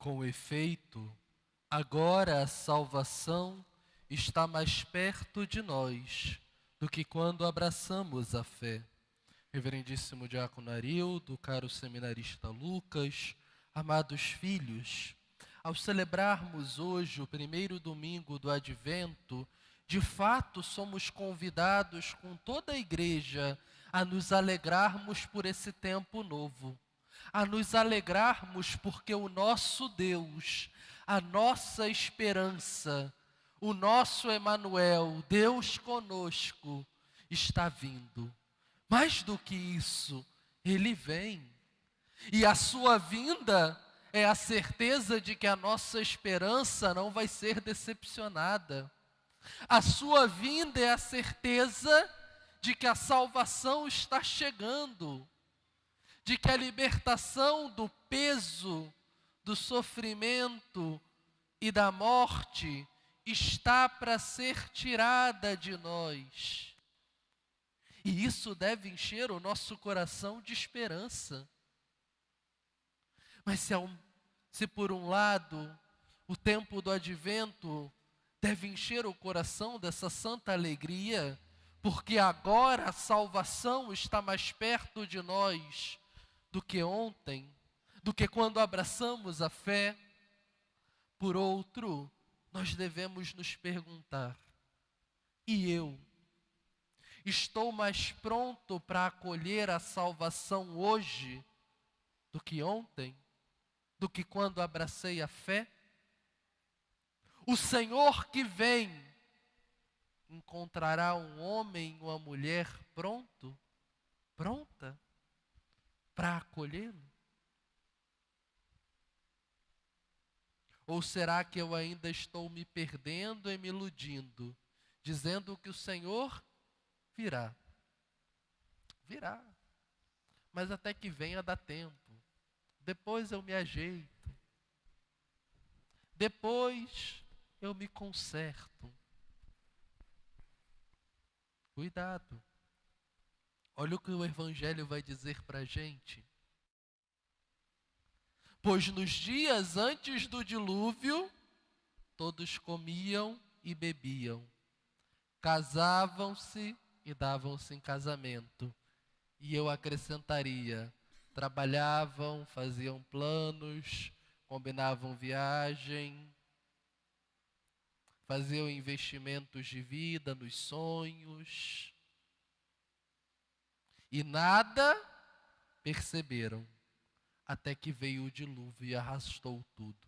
Com efeito, agora a salvação está mais perto de nós do que quando abraçamos a fé. Reverendíssimo Diácono Arildo, caro seminarista Lucas, amados filhos, ao celebrarmos hoje o primeiro domingo do Advento, de fato somos convidados com toda a igreja a nos alegrarmos por esse tempo novo, a nos alegrarmos porque o nosso Deus, a nossa esperança, o nosso Emanuel, Deus conosco, está vindo. Mais do que isso, Ele vem. E a sua vinda é a certeza de que a nossa esperança não vai ser decepcionada. A sua vinda é a certeza de que a salvação está chegando, de que a libertação do peso, do sofrimento e da morte está para ser tirada de nós. E isso deve encher o nosso coração de esperança. Mas se por um lado o tempo do Advento deve encher o coração dessa santa alegria, porque agora a salvação está mais perto de nós do que ontem, do que quando abraçamos a fé. Por outro, nós devemos nos perguntar: e eu? Estou mais pronto para acolher a salvação hoje do que ontem, do que quando abracei a fé? O Senhor que vem encontrará um homem ou uma mulher pronta para acolhê-lo? Ou será que eu ainda estou me perdendo e me iludindo, dizendo que o Senhor virá? Virá. Mas até que venha dá tempo. Depois eu me ajeito. Depois eu me conserto. Cuidado. Olha o que o Evangelho vai dizer para a gente. Pois nos dias antes do dilúvio, todos comiam e bebiam, casavam-se e davam-se em casamento. E eu acrescentaria: trabalhavam, faziam planos, combinavam viagem, faziam investimentos de vida nos sonhos. E nada perceberam, até que veio o dilúvio e arrastou tudo.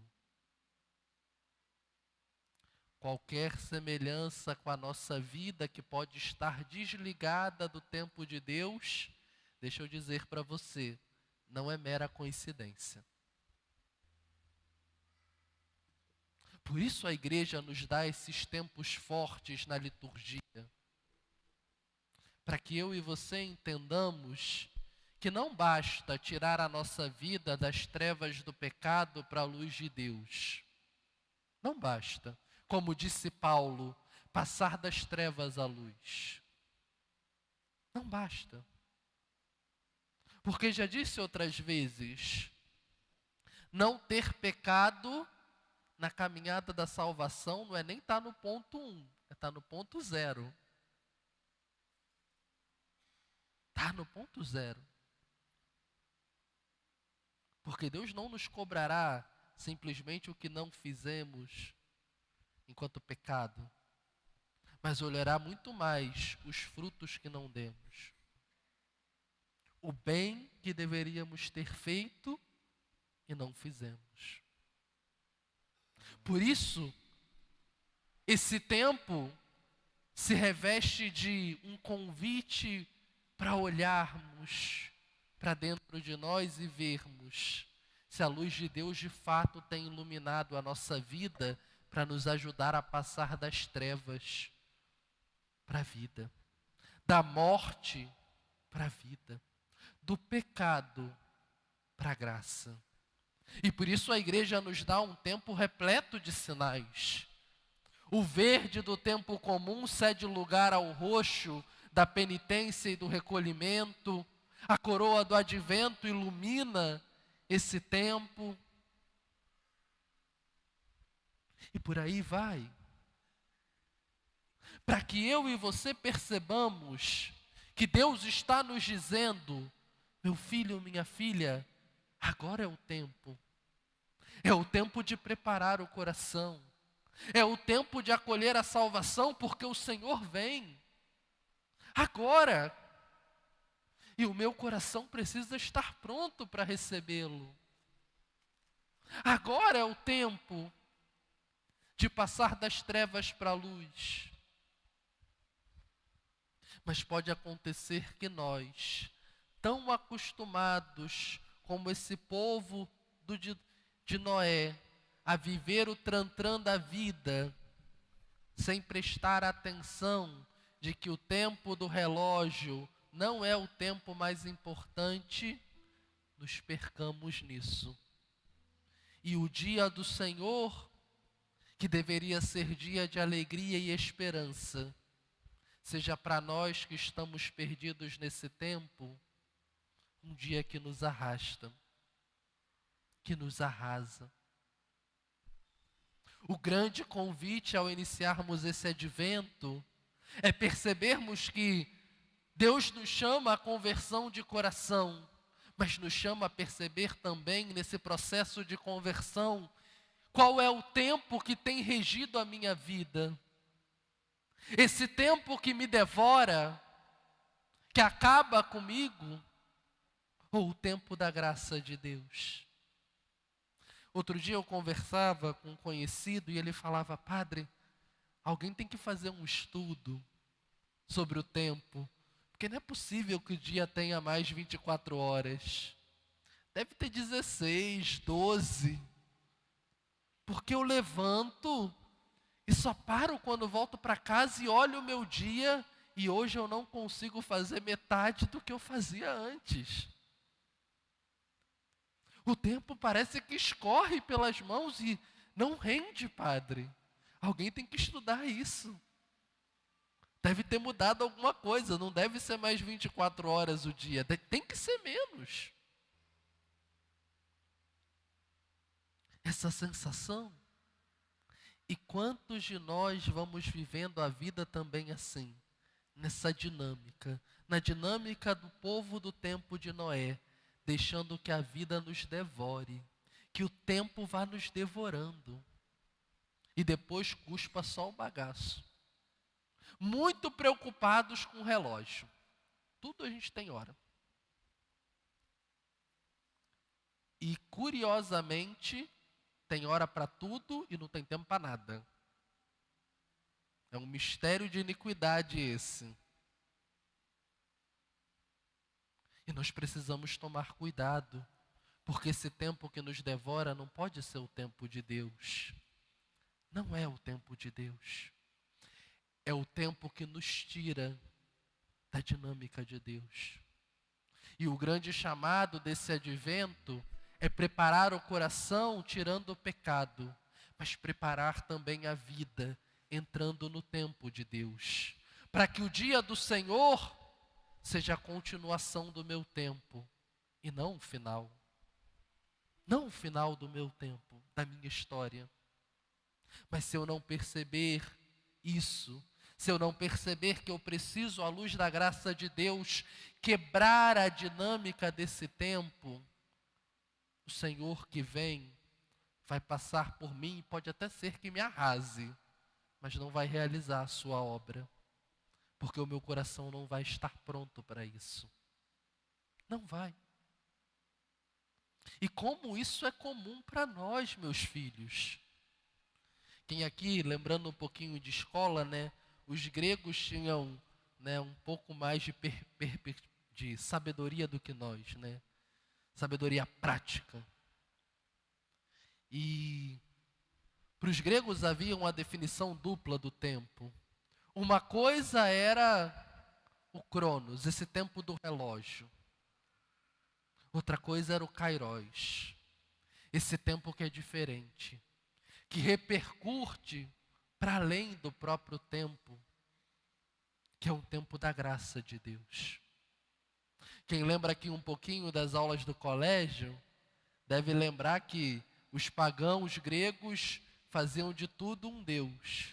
Qualquer semelhança com a nossa vida que pode estar desligada do tempo de Deus, deixa eu dizer para você, não é mera coincidência. Por isso a igreja nos dá esses tempos fortes na liturgia, para que eu e você entendamos que não basta tirar a nossa vida das trevas do pecado para a luz de Deus. Não basta, como disse Paulo, passar das trevas à luz. Não basta. Porque já disse outras vezes, não ter pecado na caminhada da salvação não é nem estar no ponto 1, é estar no ponto 0. Está no ponto 0. Porque Deus não nos cobrará simplesmente o que não fizemos enquanto pecado, mas olhará muito mais os frutos que não demos. O bem que deveríamos ter feito e não fizemos. Por isso, esse tempo se reveste de um convite para olharmos para dentro de nós e vermos se a luz de Deus de fato tem iluminado a nossa vida para nos ajudar a passar das trevas para a vida, da morte para a vida, do pecado para a graça. E por isso a igreja nos dá um tempo repleto de sinais. O verde do tempo comum cede lugar ao roxo da penitência e do recolhimento. A coroa do advento ilumina esse tempo. E por aí vai. Para que eu e você percebamos que Deus está nos dizendo: meu filho, minha filha, agora é o tempo. É o tempo de preparar o coração. É o tempo de acolher a salvação, porque o Senhor vem. Agora. E o meu coração precisa estar pronto para recebê-lo. Agora é o tempo de passar das trevas para a luz. Mas pode acontecer que nós, tão acostumados como esse povo de Noé, a viver o tran-tran da vida, sem prestar atenção de que o tempo do relógio não é o tempo mais importante, nos percamos nisso. E o dia do Senhor, que deveria ser dia de alegria e esperança, seja para nós que estamos perdidos nesse tempo, um dia que nos arrasta, que nos arrasa. O grande convite ao iniciarmos esse advento é percebermos que Deus nos chama à conversão de coração, mas nos chama a perceber também nesse processo de conversão qual é o tempo que tem regido a minha vida. Esse tempo que me devora, que acaba comigo, ou o tempo da graça de Deus. Outro dia eu conversava com um conhecido e ele falava: padre, alguém tem que fazer um estudo sobre o tempo, porque não é possível que o dia tenha mais de 24 horas. Deve ter 16, 12. Porque eu levanto e só paro quando volto para casa e olho o meu dia, e hoje eu não consigo fazer metade do que eu fazia antes. O tempo parece que escorre pelas mãos e não rende, padre. Alguém tem que estudar isso. Deve ter mudado alguma coisa, não deve ser mais 24 horas o dia, tem que ser menos. Essa sensação. E quantos de nós vamos vivendo a vida também assim, nessa dinâmica, na dinâmica do povo do tempo de Noé, deixando que a vida nos devore, que o tempo vá nos devorando, e depois cuspa só o bagaço. Muito preocupados com o relógio. Tudo a gente tem hora. E curiosamente, tem hora para tudo e não tem tempo para nada. É um mistério de iniquidade esse. E nós precisamos tomar cuidado, porque esse tempo que nos devora não pode ser o tempo de Deus. Não é o tempo de Deus. É o tempo que nos tira da dinâmica de Deus. E o grande chamado desse advento é preparar o coração tirando o pecado, mas preparar também a vida entrando no tempo de Deus, para que o dia do Senhor seja a continuação do meu tempo e não o final. Não o final do meu tempo, da minha história. Mas se eu não perceber isso, se eu não perceber que eu preciso, à luz da graça de Deus, quebrar a dinâmica desse tempo, o Senhor que vem vai passar por mim e pode até ser que me arrase, mas não vai realizar a sua obra, porque o meu coração não vai estar pronto para isso. Não vai. E como isso é comum para nós, meus filhos. Quem aqui, lembrando um pouquinho de escola, né? Os gregos tinham, né, um pouco mais de sabedoria do que nós, né? Sabedoria prática. E para os gregos havia uma definição dupla do tempo. Uma coisa era o Cronos, esse tempo do relógio. Outra coisa era o Kairos, esse tempo que é diferente, que repercute para além do próprio tempo, que é um tempo da graça de Deus. Quem lembra aqui um pouquinho das aulas do colégio, deve lembrar que os pagãos gregos faziam de tudo um deus.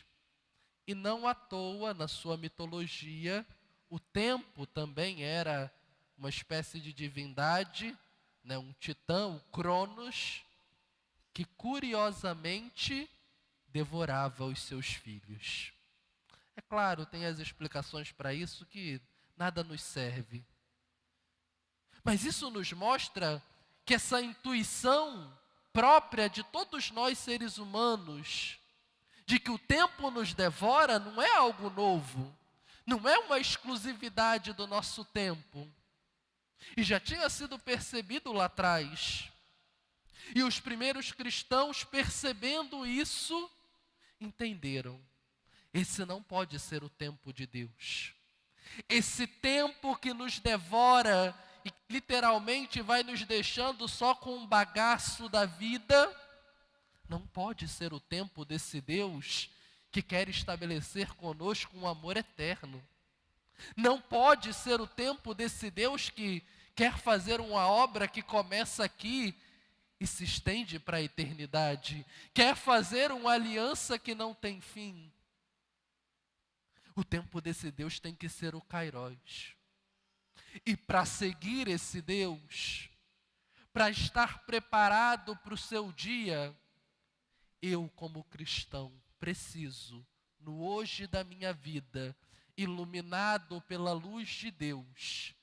E não à toa, na sua mitologia, o tempo também era uma espécie de divindade, né, um titã, o Cronos, que curiosamente devorava os seus filhos. É claro, tem as explicações para isso que nada nos serve. Mas isso nos mostra que essa intuição própria de todos nós seres humanos, de que o tempo nos devora, não é algo novo, não é uma exclusividade do nosso tempo. E já tinha sido percebido lá atrás. E os primeiros cristãos, percebendo isso, entenderam: esse não pode ser o tempo de Deus. Esse tempo que nos devora e literalmente vai nos deixando só com um bagaço da vida, não pode ser o tempo desse Deus que quer estabelecer conosco um amor eterno. Não pode ser o tempo desse Deus que quer fazer uma obra que começa aqui e se estende para a eternidade. Quer fazer uma aliança que não tem fim. O tempo desse Deus tem que ser o Kairos. E para seguir esse Deus, para estar preparado para o seu dia, eu, como cristão, preciso, no hoje da minha vida, iluminado pela luz de Deus,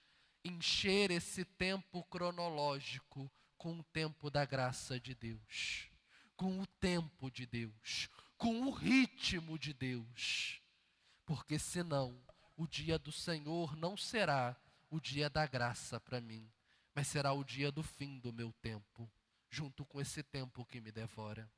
encher esse tempo cronológico com o tempo da graça de Deus, com o tempo de Deus, com o ritmo de Deus. Porque senão, o dia do Senhor não será o dia da graça para mim, mas será o dia do fim do meu tempo, junto com esse tempo que me devora.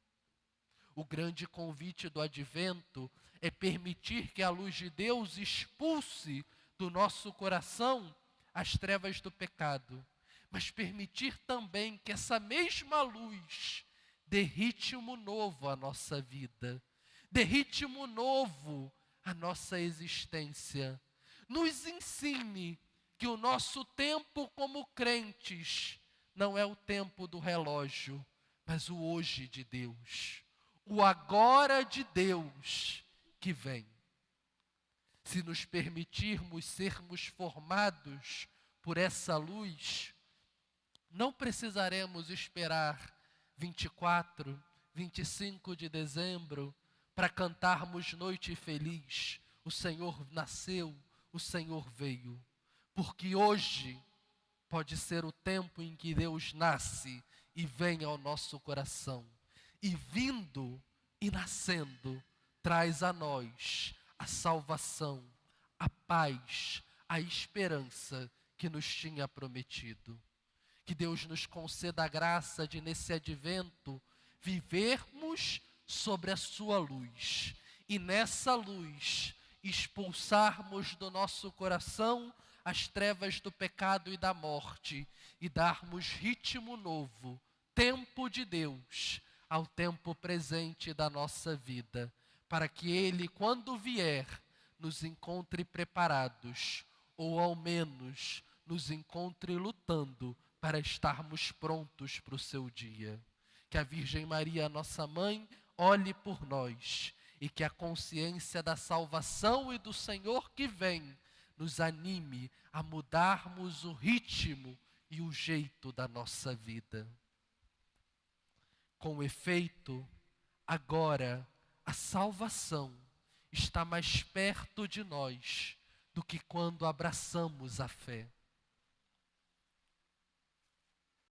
O grande convite do advento é permitir que a luz de Deus expulse do nosso coração as trevas do pecado, mas permitir também que essa mesma luz dê ritmo novo à nossa vida, dê ritmo novo à nossa existência. Nos ensine que o nosso tempo como crentes não é o tempo do relógio, mas o hoje de Deus, o agora de Deus que vem. Se nos permitirmos sermos formados por essa luz, não precisaremos esperar 24, 25 de dezembro para cantarmos Noite Feliz. O Senhor nasceu, o Senhor veio. Porque hoje pode ser o tempo em que Deus nasce e vem ao nosso coração. E vindo e nascendo, traz a nós a salvação, a paz, a esperança que nos tinha prometido. Que Deus nos conceda a graça de, nesse advento, vivermos sobre a sua luz. E nessa luz, expulsarmos do nosso coração as trevas do pecado e da morte. E darmos ritmo novo, tempo de Deus, ao tempo presente da nossa vida, para que Ele, quando vier, nos encontre preparados, ou ao menos nos encontre lutando para estarmos prontos para o seu dia. Que a Virgem Maria, nossa mãe, olhe por nós e que a consciência da salvação e do Senhor que vem nos anime a mudarmos o ritmo e o jeito da nossa vida. Com efeito, agora a salvação está mais perto de nós do que quando abraçamos a fé.